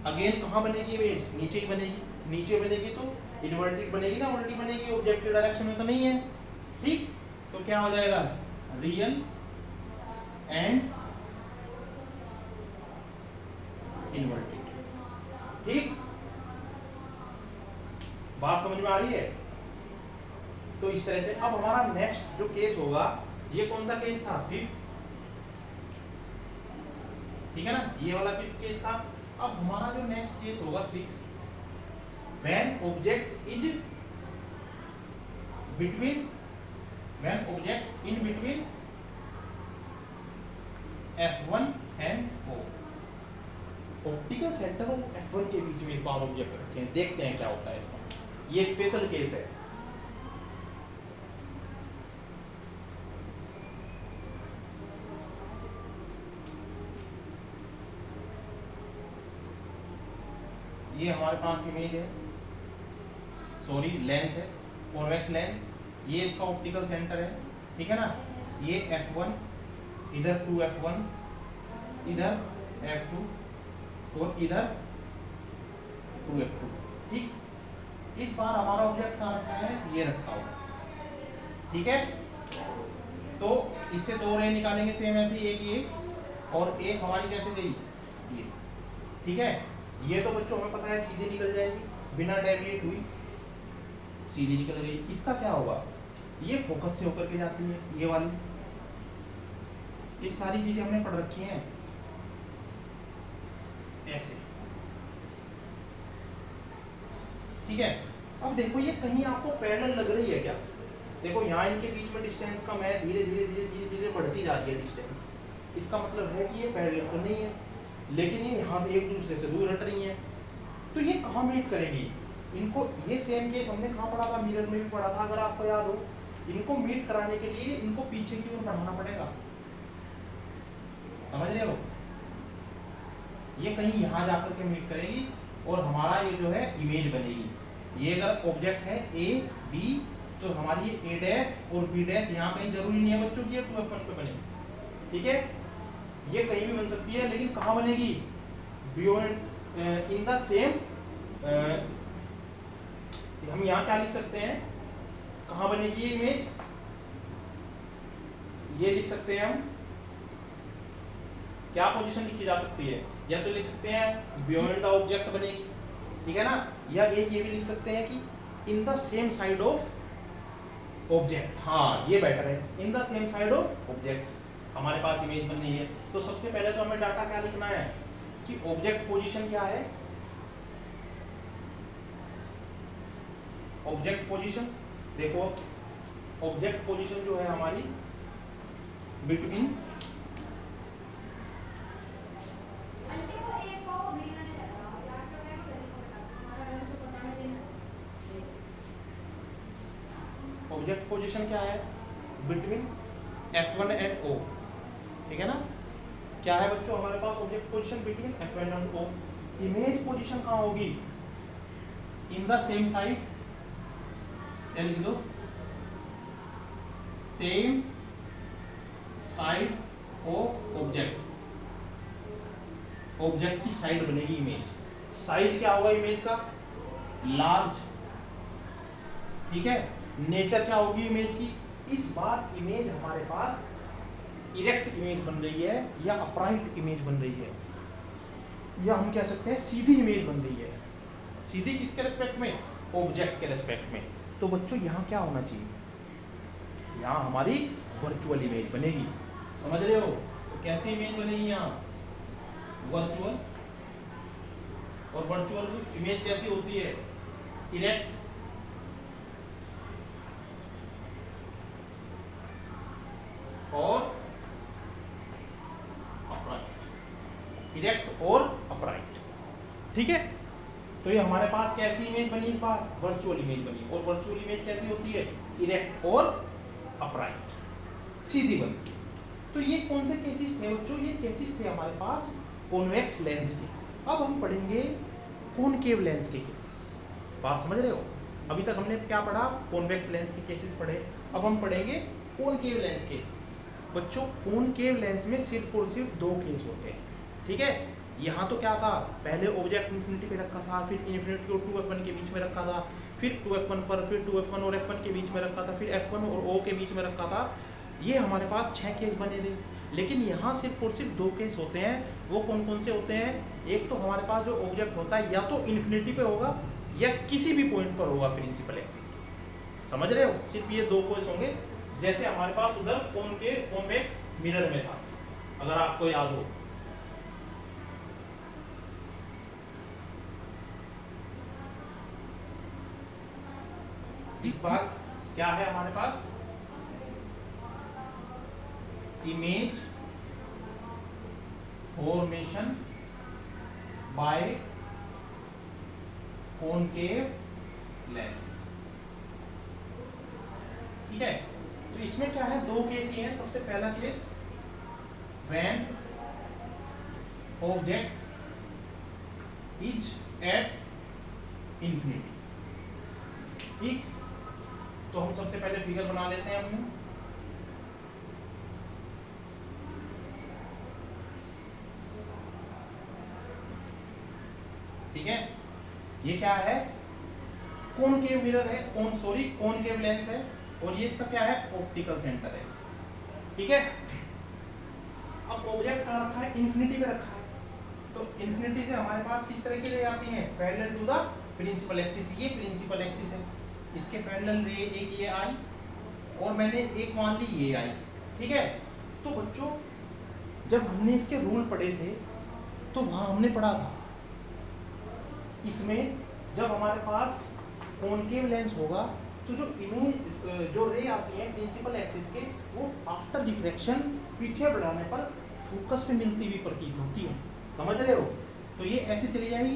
again कहाँ बनेगी इमेज, नीचे ही बनेगी, नीचे बनेगी तो इन्वर्टेड बनेगी ना, उल्टी बनेगी, ऑब्जेक्टिव डायरेक्शन में तो नहीं है, ठीक। तो क्या हो जाएगा, रियल एंड इन्वर्टेड, ठीक। बात समझ में आ रही है। तो इस तरह से अब हमारा नेक्स्ट जो केस होगा, ये कौन सा केस था, फिफ्थ, ठीक है ना, ये वाला फिफ्थ केस था। अब हमारा जो नेक्स्ट केस होगा sixth, when object is between, when object in between f1 and o, optical centre और f1 के बीच में इस बार ऑब्जेक्ट रखे हैं, देखते हैं क्या होता है इसमें, ये स्पेशल केस है। ये हमारे पास इमेज है, सॉरी लेंस है, कॉन्वेक्स लेंस, ये इसका ऑप्टिकल सेंटर है, ठीक है ना। ये f1, इधर 2f1, इधर f2 और इधर 2f2, ठीक। इस बार हमारा ऑब्जेक्ट कहाँ रखा है, ये रखा हुआ, ठीक है। तो इससे दो रे निकालेंगे सेम ऐसे, एक ये और एक हमारी कैसे गई, ये, ठीक है। ये तो बच्चों हमें पता है सीधे निकल जाएगी, बिना डेविएट हुई सीधी निकल गई। इसका क्या होगा, ये फोकस से होकर के जाती है, ये वाली, ये सारी चीजें हमने पढ़ रखी हैं ऐसे, ठीक है। अब देखो ये कहीं आपको पैरेलल लग रही है क्या, देखो यहाँ इनके बीच में डिस्टेंस कम है, धीरे धीरे धीरे धीरे धीरे बढ़ती जा रही है डिस्टेंस, इसका मतलब है कि ये पैरेलल तो नहीं है, लेकिन ये यहाँ एक दूसरे से दूर हट रही हैं। तो ये कहाँ मीट करेंगी इनको, ये सेम केस हमने कहाँ पढ़ा था, मिरर में भी पढ़ा था अगर आपको याद हो। इनको मीट कराने के लिए इनको पीछे की ओर बढ़ाना पड़ेगा, समझ रहे हो, ये कहीं यहाँ जाकर के मीट करेगी और हमारा ये जो है इमेज बनेगी। ये अगर ऑब्जेक्ट है ए बी, तो हमारी ये ए डैश और बी डैश यहाँ कहीं जरूरी नहीं है बच्चों की 2f1 पे बने, ठीक है। ये कहीं भी बन सकती है, लेकिन कहाँ बनेगी, बियॉन्ड इन द सेम, हम यहाँ क्या लिख सकते हैं, कहाँ बनेगी ये इमेज, ये लिख सकते हैं हम, क्या पोजीशन लिखी जा सकती है, या तो लिख सकते हैं बियॉन्ड द ऑब्जेक्ट बनेगी, ठीक है ना, या एक ये भी लिख सकते हैं कि इन the same side of object, हाँ ये बेटर है, इन the same side of object हमारे पास इमेज बन रही है। तो सबसे पहले तो हमें डाटा क्या लिखना है कि ऑब्जेक्ट पोजीशन क्या है, ऑब्जेक्ट पोजीशन देखो ऑब्जेक्ट पोजीशन जो है हमारी बिटवीन ऑब्जेक्ट पोजीशन क्या है बिटवीन F1 एंड O, ठीक है ना। क्या है बच्चों हमारे पास object position between F1 and O। Image position कहाँ होगी इन द सेम साइड, क्या लिख दो same side of object, object की साइड बनेगी इमेज। साइज क्या होगा इमेज का लार्ज, ठीक है। नेचर क्या होगी इमेज की, इस बार इमेज हमारे पास इरेक्ट इमेज बन रही है या अपराइट इमेज बन रही है, या हम कह सकते हैं सीधी इमेज बन रही है। सीधी किसके रेस्पेक्ट में, ऑब्जेक्ट के रेस्पेक्ट में। तो बच्चों यहाँ क्या होना चाहिए, यहाँ हमारी वर्चुअल इमेज बनेगी, समझ रहे हो। तो कैसी इमेज बनेगी यहाँ वर्चुअल, और वर्चुअल इमेज कैसी होती है इरेक्ट, और अपराइट, इरेक्ट और अपराइट, ठीक है। तो ये हमारे पास कैसी इमेज बनी इस बार वर्चुअल इमेज बनी, और वर्चुअल इमेज कैसी होती है इरेक्ट और अपराइट, सीधी बनती। तो ये कौन से केसेस थे बच्चों, ये केसेस थे हमारे पास कॉन्वेक्स लेंस के। अब हम पढ़ेंगे कॉनकेव लेंस के केसेस, बात समझ रहे हो। अभी तक हमने क्या पढ़ा, कॉन्वेक्स लेंस के केसेस पढ़े, अब हम पढ़ेंगे कॉनकेव लेंस के। बच्चों कॉनकेव लेंस में सिर्फ और सिर्फ दो केस होते हैं, ठीक है। यहाँ तो क्या था, पहले ऑब्जेक्ट इन्फिनिटी पे रखा था, फिर इन्फिनिटी और 2f1 के बीच में रखा था, फिर 2f1 पर, फिर 2f1 और f1 के बीच में रखा था, फिर f1 और o के बीच में रखा था। ये हमारे पास 6 केस बने थे। लेकिन यहाँ सिर्फ और सिर्फ दो केस होते हैं। वो कौन कौन से होते हैं, एक तो हमारे पास जो ऑब्जेक्ट होता है या तो इन्फिनिटी पे होगा या किसी भी पॉइंट पर होगा प्रिंसिपल एक्सिस के, समझ रहे हो। सिर्फ ये दो केस होंगे, जैसे हमारे पास उधर कॉन्वेक्स मिरर में था, अगर आपको याद हो। इस बार क्या है हमारे पास, image formation by concave lens, ठीक है। तो इसमें क्या है, दो केस ही हैं। सबसे पहला case, when object is at infinity, ठीक। तो हम सबसे पहले फिगर बना लेते हैं अपने। ठीक है, ये क्या है, कॉनकेव मिरर है, कॉनकेव लेंस है, और ये इसका क्या है, ऑप्टिकल सेंटर है, ठीक है। अब ऑब्जेक्ट कहाँ रखा है, इन्फिनिटी पे रखा है। तो इन्फिनिटी से हमारे पास किस तरह की रे आती हैं, parallel to the principal axis. ये प्रिंसिपल एक्सिस है, इसके पैरेलल रे एक ये आई, और मैंने एक मान ली ये आई, ठीक है। तो बच्चों जब हमने इसके रूल पढ़े थे तो वहाँ हमने पढ़ा था, इसमें जब हमारे पास कॉनकेव लेंस होगा तो जो इमेज जो रे आती है प्रिंसिपल एक्सिस के, वो आफ्टर रिफ्रैक्शन पीछे बढ़ाने पर फोकस पे मिलती हुई प्रतीत होती है, समझ रहे हो। तो ये ऐसे चली जाएगी।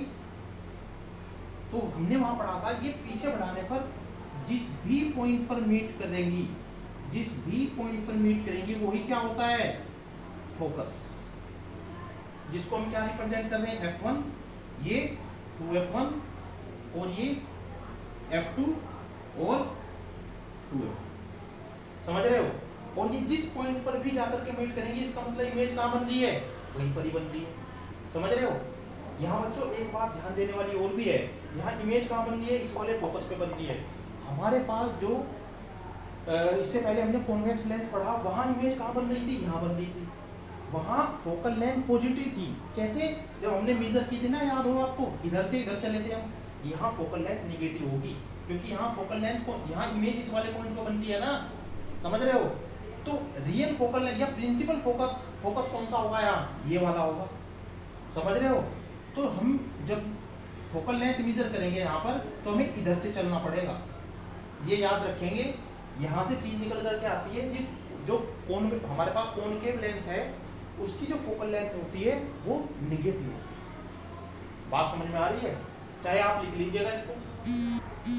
तो हमने वहां पढ़ा था, ये पीछे बढ़ाने पर जिस भी पॉइंट पर मीट करेंगी, जिस भी पॉइंट पर मीट करेंगी वही क्या होता है, फोकस, जिसको हम क्या रिप्रेजेंट कर रहे हैं, f1, ये 2f1 और ये f2 और 2f, समझ रहे हो। और ये जिस पॉइंट पर भी जाकर के मीट करेंगे, इसका मतलब इमेज कहाँ बन रही है, वहीं पर ही बन रही है, समझ रहे हो। यहाँ बच्चों एक बात ध्यान देने वाली और भी है, यहाँ इमेज कहाँ बन रही है, इस वाले फोकस पे बन रही है। हमारे पास जो इससे पहले हमने कॉन्वेक्स लेंस पढ़ा, वहाँ इमेज कहाँ बन रही थी, यहाँ बन रही थी। वहाँ फोकल लेंथ पॉजिटिव थी, कैसे, जब हमने मेजर की थी ना, याद हो आपको, इधर से इधर चले थे हम। यहाँ फोकल लेंथ निगेटिव होगी, क्योंकि यहाँ फोकल लेंथ को, यहाँ इमेज इस वाले पॉइंट को बनती है ना, समझ रहे हो। तो रियल फोकल या प्रिंसिपल फोकस कौन सा होगा, यहाँ ये वाला होगा, समझ रहे हो। तो हम जब फोकल लेंथ मेजर करेंगे यहाँ पर, तो हमें इधर से चलना पड़ेगा, ये याद रखेंगे, यहाँ से चीज निकल करके आती है जी, जो कोन हमारे पास कॉनकेव लेंस है उसकी जो फोकल लेंथ होती है वो निगेटिव होती है। बात समझ में आ रही है? चाहे आप लिख लीजिएगा इसको,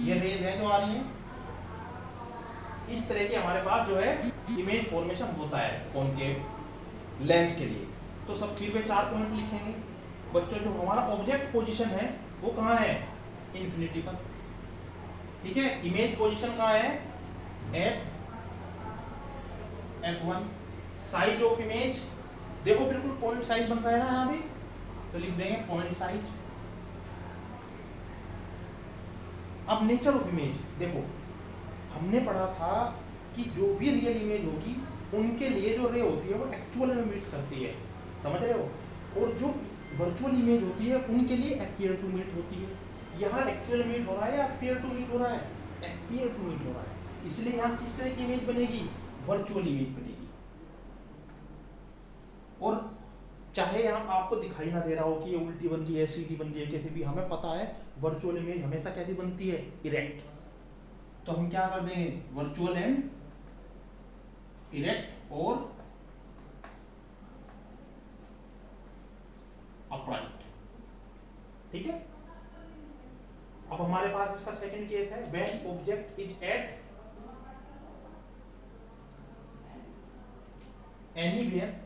ये रेज है जो आ रही है, इस तरह की हमारे पास जो है इमेज फॉर्मेशन होता है कॉनकेव लेंस के लिए। तो सब फिर वे 4 पॉइंट लिखेंगे बच्चों। जो हमारा ऑब्जेक्ट पोजीशन है वो कहाँ है? इन्फिनिटी पर, ठीक है। इमेज पोजीशन कहाँ है? Eight F1। Size of image देखो बिल्कुल पॉइंट साइज बन रहा है ना यहाँ भी, तो लिख देंगे पॉइंट साइज। अब नेचर ऑफ इमेज देखो, हमने पढ़ा था कि जो भी रियल इमेज होगी उनके लिए जो रे होती है वो एक्चुअल में मीट करती है, समझ रहे हो? और जो वर्चुअल इमेज होती है उनके लिए अपीयर टू मीट होती है। यहाँ एक्चुअल मीट हो रहा है या अपीयर टू मीट हो रहा है? अपीयर टू मीट हो रहा है। इसलिए यहाँ किस तरह की इमेज बनेगी? वर्चुअल इमेज बनेगी। और चाहे यहाँ आपको दिखाई ना दे रहा हो कि ये उल्टी बन रही है, सीधी बन रही है, कैसे भी, हमें पता है वर्चुअल इमेज हमेशा कैसी बनती है? इरेक्ट। तो हम क्या कर देंगे? वर्चुअल एंड इरेक्ट और अपराइट, ठीक है। अब हमारे पास इसका सेकंड केस है, when object is at anywhere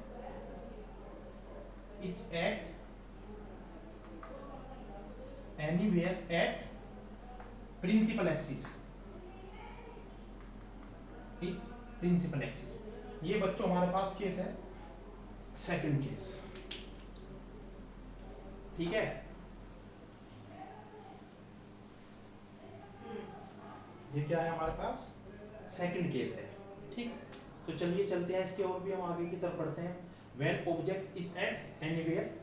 at principal axis, principal axis. ये बच्चों हमारे पास केस है सेकंड केस, ठीक है। ये क्या है हमारे पास? सेकंड केस है, ठीक। तो चलिए चलते हैं इसके और भी हम आगे की तरफ बढ़ते हैं। When object is at anywhere,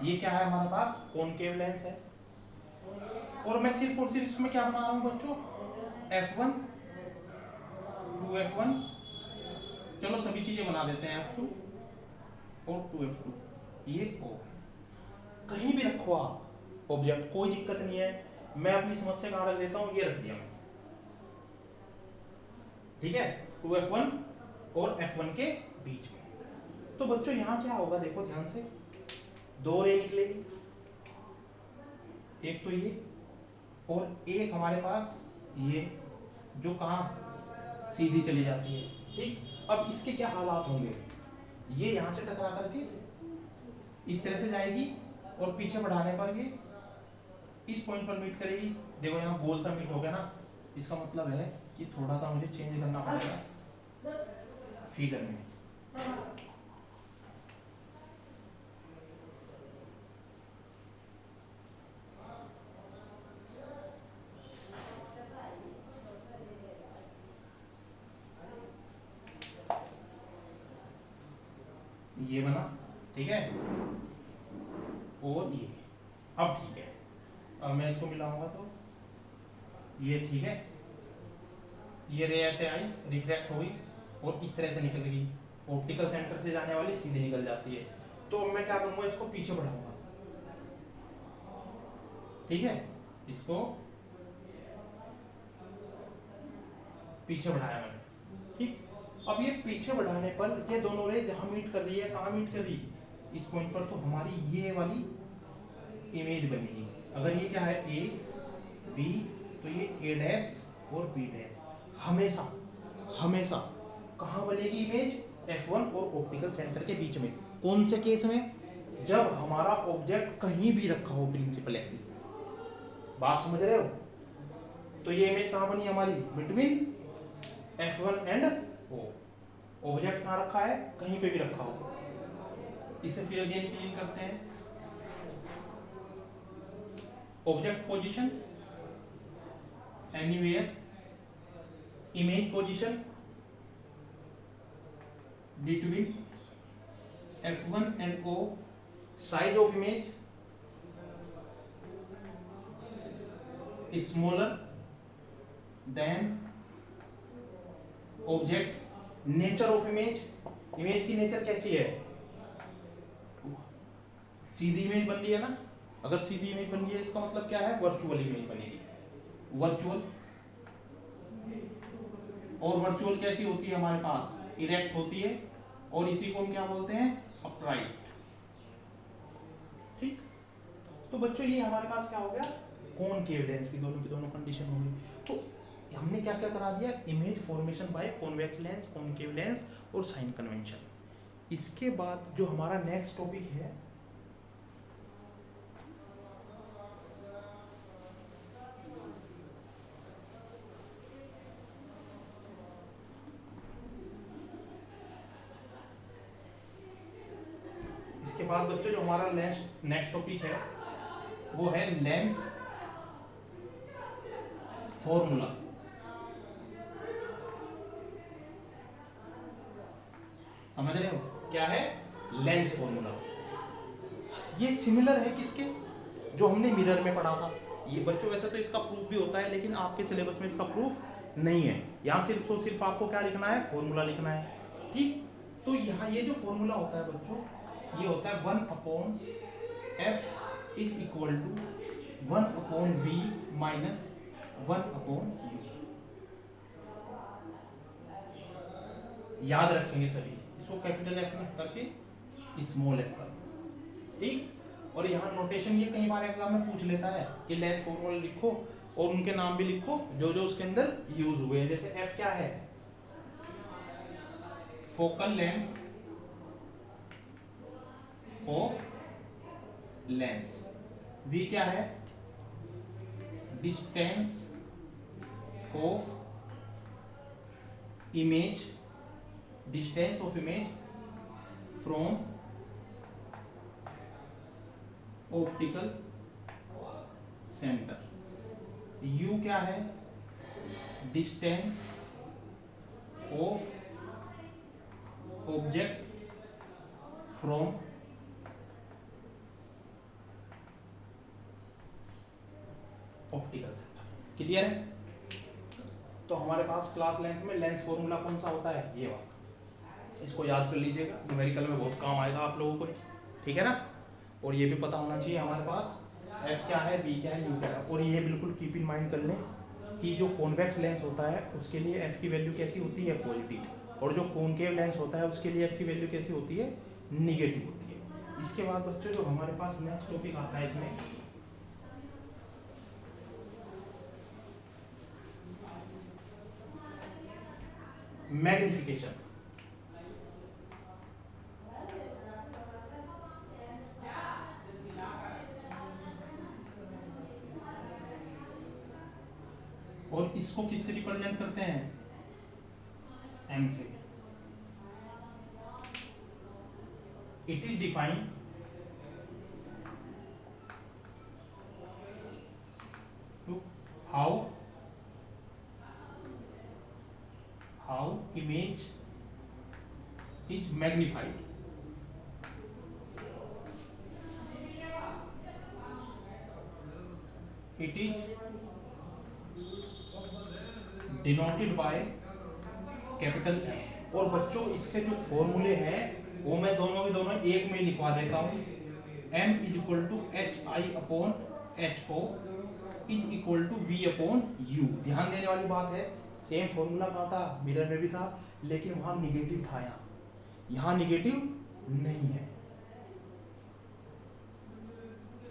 ये क्या है हमारे पास? कॉनकेव लेंस है। और मैं सिर्फ और सिर्फ इसमें क्या बना रहा हूं बच्चों? F1 2F1, चलो सभी चीजें बना देते हैं, F2 और 2F2, ये O कहीं भी रखो आप ऑब्जेक्ट, कोई दिक्कत नहीं है। मैं अपनी समस्या कहाँ रख देता हूँ? ये रख दिया मैं, ठीक है। 2F1 और F1 के बीच में। तो बच्चों यहाँ क्या होगा देखो ध्यान से, 2 रे निकलेगी, एक तो ये और एक हमारे पास ये, जो कहाँ सीधी चली जाती है, ठीक। अब इसके क्या हालात होंगे? ये यहाँ से टकरा करके इस तरह से जाएगी और पीछे बढ़ाने पर ये इस पॉइंट पर मीट करेगी। देखो यहाँ गोल सा मीट हो गया ना, इसका मतलब है कि थोड़ा सा मुझे चेंज करना पड़ेगा फिगर में। ये बना, ठीक है। और ये अब ठीक है, अब मैं इसको मिलाऊंगा तो ये ठीक है। ये रे ऐसे आई, रिफ्रैक्ट हुई और इस तरह से निकल गई, ऑप्टिकल सेंटर से जाने वाली सीधे निकल जाती है। तो मैं क्या करूंगा? इसको पीछे बढ़ाऊंगा, ठीक है। इसको पीछे बढ़ाया मैंने, ठीक। अब ये पीछे बढ़ाने पर ये दोनों रे जहां मीट कर रही है, कहाँ मीट कर रही? इस पॉइंट पर। तो हमारी ये वाली इमेज बनेगी। अगर ये क्या है? ए बी, तो ये ए डैश और बी डैश। हमेशा हमेशा कहाँ बनेगी इमेज? F1 और ऑप्टिकल सेंटर के बीच में। कौन से केस में? जब हमारा ऑब्जेक्ट कहीं भी रखा हो प्रिंसिपल एक्सिस में। बात समझ रहे हो? तो ये इमेज कहाँ बनी हमारी? Between F1 and O। Object कहाँ रखा है? कहीं पे भी रखा हो। इसे फिर अगेन क्लीन करते हैं। Object position anywhere, image position between F1 and O, size of image is smaller than object, nature of image, image की नेचर कैसी है? सीधी इमेज बन रही है ना, अगर सीधी इमेज बन रही है इसका मतलब क्या है, वर्चुअल इमेज बनेगी, वर्चुअल। और वर्चुअल कैसी होती है हमारे पास, इरेक्ट होती है, और इसी को हम क्या बोलते हैं, अपराइट। ठीक, तो बच्चों ये हमारे पास क्या हो गया, कॉनकेव लेंस की दोनों कंडीशन हो गई। तो हमने क्या क्या करा दिया, image formation by convex lens, concave lens और साइन कन्वेंशन। इसके बाद जो हमारा नेक्स्ट टॉपिक है, इसके बाद बच्चों जो हमारा नेक्स्ट टॉपिक है वो है लेंस फॉर्मूला। समझ रहे हो क्या है लेंस फॉर्मूला। ये सिमिलर है किसके, जो हमने मिरर में पढ़ा था। ये बच्चों वैसे तो इसका प्रूफ भी होता है, लेकिन आपके सिलेबस में इसका प्रूफ नहीं है। यहाँ सिर्फ तो सिर्फ आपको क्या लिखना है, फॉर्मूला लिखना है। ठीक, तो यहाँ ये जो फॉर्मूला होता है बच्चों, ये होता है 1/f is equal to 1/v minus 1/u। याद रखेंगे सभी, इसको कैपिटल एफ में करके स्मॉल एफ कर। ठीक, और यहाँ नोटेशन ये कई बार एग्जाम में पूछ लेता है कि लेंस फॉर्मूला लिखो और उनके नाम भी लिखो जो जो उसके अंदर यूज हुए हैं। जैसे एफ क्या है, focal length of lens, V क्या है, distance of image, distance of image from optical centre, u क्या है, distance of object from optical centre. Clear है। तो हमारे पास क्लास लेंथ में लेंस फॉर्मूला कौन सा होता है, ये वाला, इसको याद कर लीजिएगा, न्यूमेरिकल में बहुत काम आएगा आप लोगों को। ठीक है ना। और ये भी पता होना चाहिए हमारे पास f क्या है, v क्या है, u क्या है। और ये बिल्कुल कीप इन माइंड कर लें कि जो कॉन्वेक्स लेंस होता है उसके लिए f की वैल्यू कैसी होती है, पॉजिटिव, और जो कॉनकेव लेंस होता है उसके लिए f की वैल्यू कैसी होती है, निगेटिव होती है। इसके बाद बच्चों जो हमारे पास नेक्स्ट टॉपिक आता है इसमें, मैग्निफिकेशन। और इसको किससे रिप्रेजेंट करते हैं, m से। It is defined to how image is magnified। It is denoted by capital M। और बच्चों इसके जो फॉर्मूले हैं वो मैं दोनों के दोनों एक में लिखवा देता हूं। M is equal to HI/HO is equal to V/U। ध्यान देने वाली बात है, सेम फॉर्मूला कहा था, मिरर में भी था, लेकिन वहां निगेटिव था, यहाँ निगेटिव नहीं है।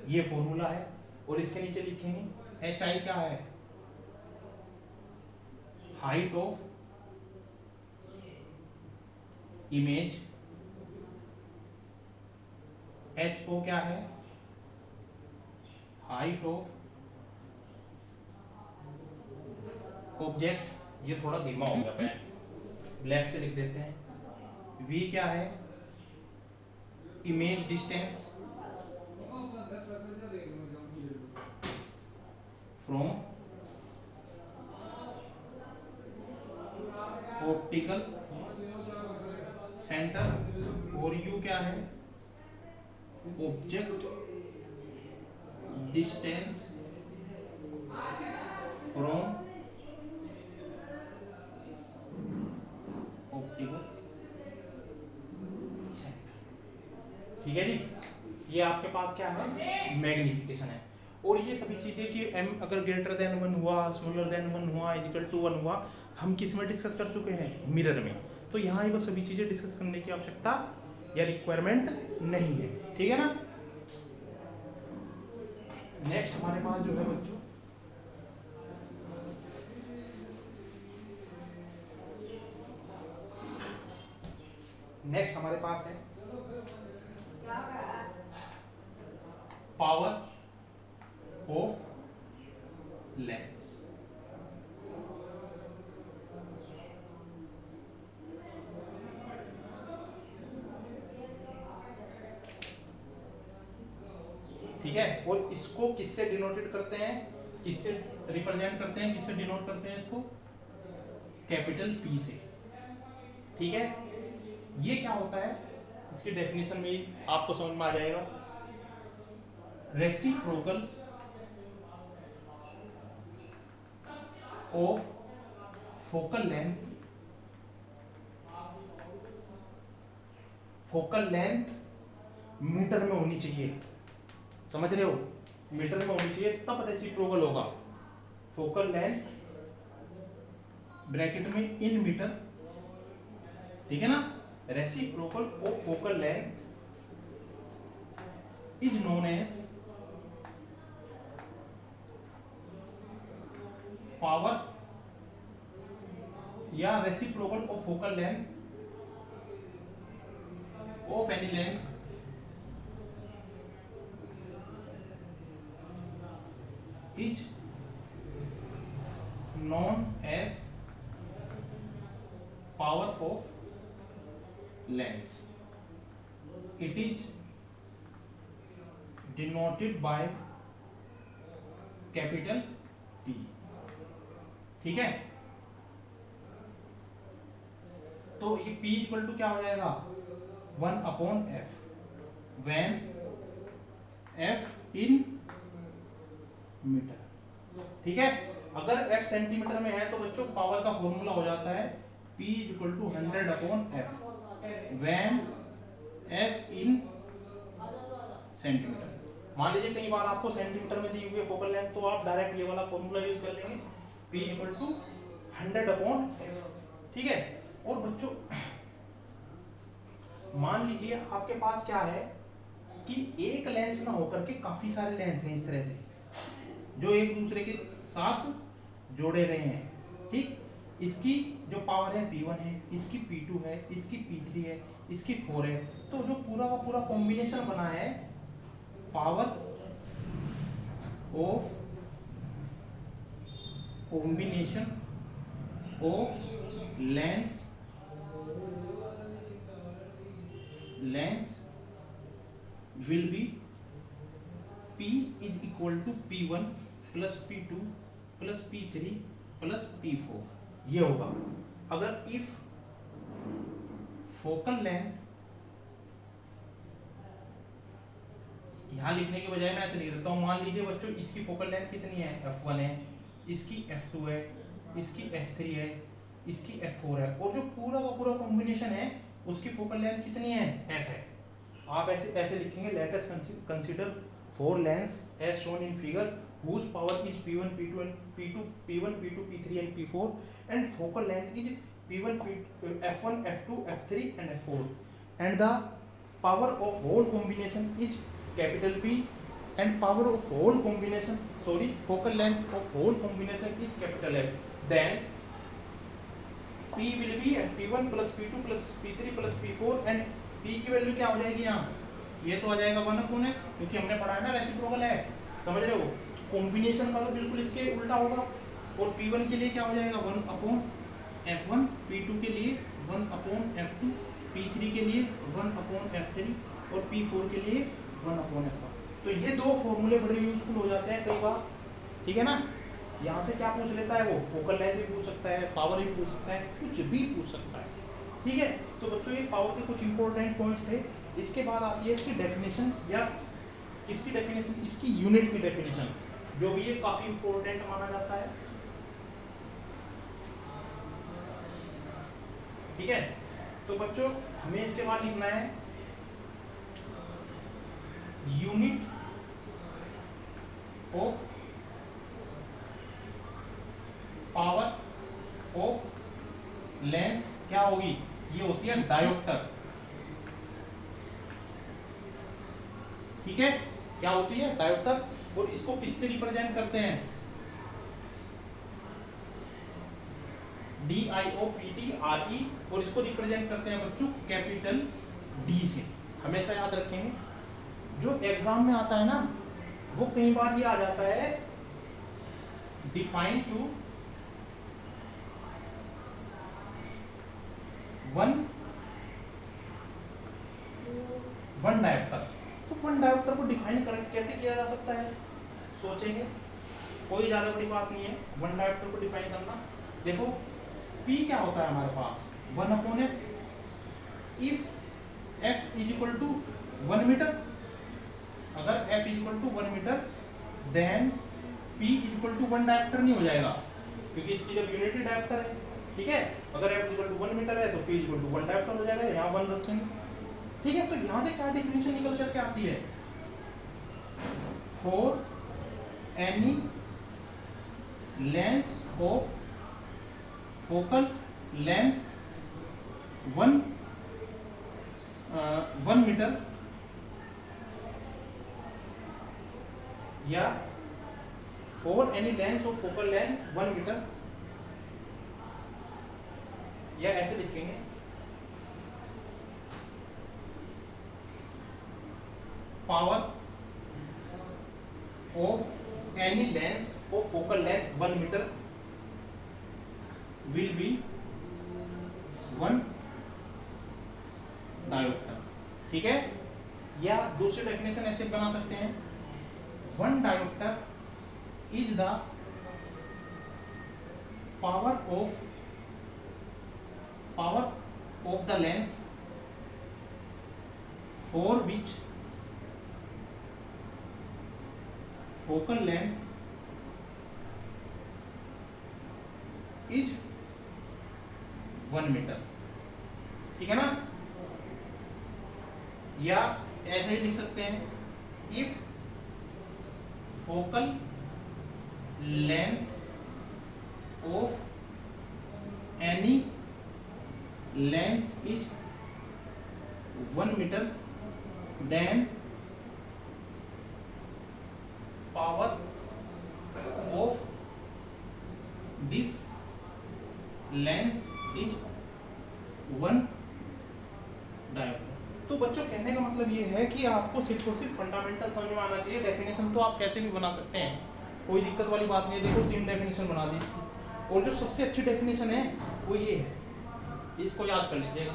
ये फॉर्मूला है और इसके नीचे लिखेंगे HI क्या है, हाइट ऑफ इमेज, HO क्या है, हाइट ऑफ ऑब्जेक्ट। ये थोड़ा धीमा हो गया पेन, ब्लैक से लिख देते हैं। V क्या है, image distance from optical centre. और U क्या है, object distance from optical centre. ठीक है जी। ये आपके पास क्या है, मैग्निफिकेशन है। और ये सभी चीजें कि m अगर ग्रेटर देन 1 हुआ, स्मॉलर देन 1 हुआ, इक्वल टू 1 हुआ, हम किस में डिस्कस कर चुके हैं, मिरर में। तो यहाँ ही वो सभी चीजें डिस्कस करने की आवश्यकता या रिक्वायरमेंट नहीं है, ठीक है ना। नेक्स्ट हमारे पास जो है बच्चों, नेक्स्ट हमारे पास है पावर ऑफ लेंस। ठीक है, और इसको किससे डिनोटेड करते हैं, किससे रिप्रेजेंट करते हैं, किससे डिनोट करते हैं इसको, कैपिटल P से। ठीक है, ये क्या होता है, इसकी डेफिनेशन में आपको समझ में आ जाएगा। Reciprocal of focal length, focal length metre में होनी चाहिए, समझ रहे हो, मीटर में होनी चाहिए तब रेसिप्रोकल होगा। फोकल लेंथ ब्रैकेट में इन मीटर, ठीक है ना। Reciprocal of focal length is known as power, या reciprocal of focal length of any lens is known as power of lens. It is denoted by capital P. ठीक है, तो ये P equal to क्या हो जाएगा, 1/f, when f in metre. ठीक है, अगर f सेंटीमीटर में है तो बच्चों पावर का फॉर्मूला हो जाता है P equal to 100/f when f in centimetre. मान लीजिए कई बार आपको सेंटीमीटर में दी हुई है फोकल लेंथ, तो आप डायरेक्ट ये वाला फॉर्मूला यूज कर लेंगे, P इक्वल टू 100/f। ठीक है, और बच्चों मान लीजिए आपके पास क्या है कि एक लेंस ना होकर के काफी सारे लेंस हैं इस तरह से, जो एक दूसरे के साथ जोड़े गए हैं। ठीक, इसकी जो पावर है P1 है, इसकी P2 है, इसकी P3 है, इसकी 4 है, तो जो पूरा का पूरा कॉम्बिनेशन बना है power of combination of lens will B P is equal to P1 plus P2 plus P3 plus P4, ये होगा। अगर इफ फोकल लेंथ, यहां लिखने के बजाय मैं ऐसे लिख देता हूं, मान लीजिए बच्चों इसकी फोकल लेंथ कितनी है, f1 है, इसकी f2 है, इसकी f3 है, इसकी f4 है, और जो पूरा का पूरा कॉम्बिनेशन है उसकी फोकल लेंथ कितनी है, f है। आप ऐसे ऐसे लिखेंगे, let us consider four lens as shown in figure whose power is P1, P2 and P1, P2, P3 and P4, and focal length is P1, F1, F2, F3 and F4, and the power of whole combination is capital P, and power of whole combination, sorry, focal length of whole combination is capital F. Then P will be P1 plus P2 plus P3 plus P4, and P की value क्या हो जाएगी यहाँ, ये तो आ जाएगा 1/f, क्योंकि हमने पढ़ा है ना रेसिप्रोकल है, समझ रहे हो। कॉम्बिनेशन का तो बिल्कुल इसके उल्टा होगा, और P1 के लिए क्या हो जाएगा 1/f1, P2 के लिए 1/f2, P3 के लिए 1/f3 और P4 के लिए 1/f1। तो ये दो फॉर्मूले बड़े यूजफुल हो जाते हैं कई बार, ठीक है ना। यहाँ से क्या पूछ लेता है वो, फोकल लेंथ भी पूछ सकता है, पावर भी पूछ सकता है, कुछ भी पूछ सकता है, ठीक है। तो बच्चों ये पावर के कुछ इंपॉर्टेंट पॉइंट्स थे। इसके बाद आती है इसकी डेफिनेशन, या किसकी डेफिनेशन, इसकी यूनिट की डेफिनेशन, जो भी ये काफी इंपॉर्टेंट माना जाता है, ठीक है। तो बच्चों हमें इसके बाद लिखना है unit of power of lens क्या होगी, ये होती है डायोप्टर। ठीक है, क्या होती है, डायोप्टर। और इसको किससे रिप्रेजेंट करते हैं, DIOPTRE, और इसको रिप्रेजेंट करते हैं बच्चों कैपिटल D से। हमेशा याद रखेंगे, जो एग्जाम में आता है ना, वो कई बार ये आ जाता है डिफाइन टू वन डायोप्टर। तो वन डायोप्टर को डिफाइन कर कैसे किया जा सकता है, सोचेंगे, कोई ज्यादा बड़ी बात नहीं है वन डायोप्टर को डिफाइन करना। देखो P क्या होता है हमारे पास, 1/f। If F is equal to 1 metre, अगर F is equal to 1 metre, then P is equal to 1 dioptre नहीं हो जाएगा, क्योंकि इसकी जब यूनिटी डायोप्टर है। ठीक है, अगर F is equal to 1 metre है तो P is equal to 1 dioptre हो जाएगा, यहाँ 1 रखेंगे। ठीक है, तो यहाँ से क्या डेफिनेशन निकल करके आती है, for any lens of focal length 1 metre, या for any lens of focal length 1 metre, या ऐसे लिखेंगे, power of any lens of focal length 1 metre will be 1 dioptre. ठीक है, या दूसरी डेफिनेशन ऐसे बना सकते हैं, 1 dioptre is the power of the lens for which focal length is 1 metre. ठीक है ना, या ऐसे ही लिख सकते हैं, if focal length of any lens is 1 metre, then power of this lens is 1 dioptre. तो बच्चों कहने का मतलब ये है कि आपको सिर्फ और सिर्फ फंडामेंटल समझ में आना चाहिए। डेफिनेशन तो आप कैसे भी बना सकते हैं, कोई दिक्कत वाली बात नहीं है। देखो 3 डेफिनेशन बना दी इसकी, और जो सबसे अच्छी डेफिनेशन है वो ये है, इसको याद कर लीजिएगा।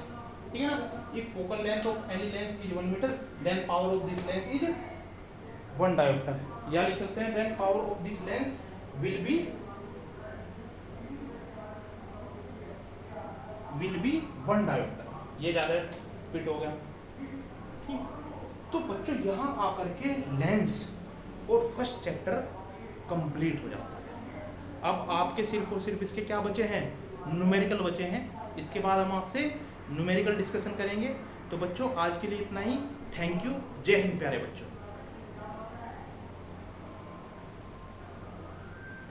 ठीक है ना, if focal length of any lens is 1 metre, then power of this lens is 1 dioptre. या लिख सकते हैं, then power of this lens will be 1 dioptre. ये ज्यादा फिट हो गया। ठीक, तो बच्चों यहाँ आकर के लेंस और फर्स्ट चैप्टर कंप्लीट हो जाता है। अब आपके सिर्फ और सिर्फ इसके क्या बचे हैं, न्यूमेरिकल बचे हैं। इसके बाद हम आपसे न्यूमेरिकल डिस्कशन करेंगे। तो बच्चों आज के लिए इतना ही। Thank you. जय हिंद प्यारे बच्चों।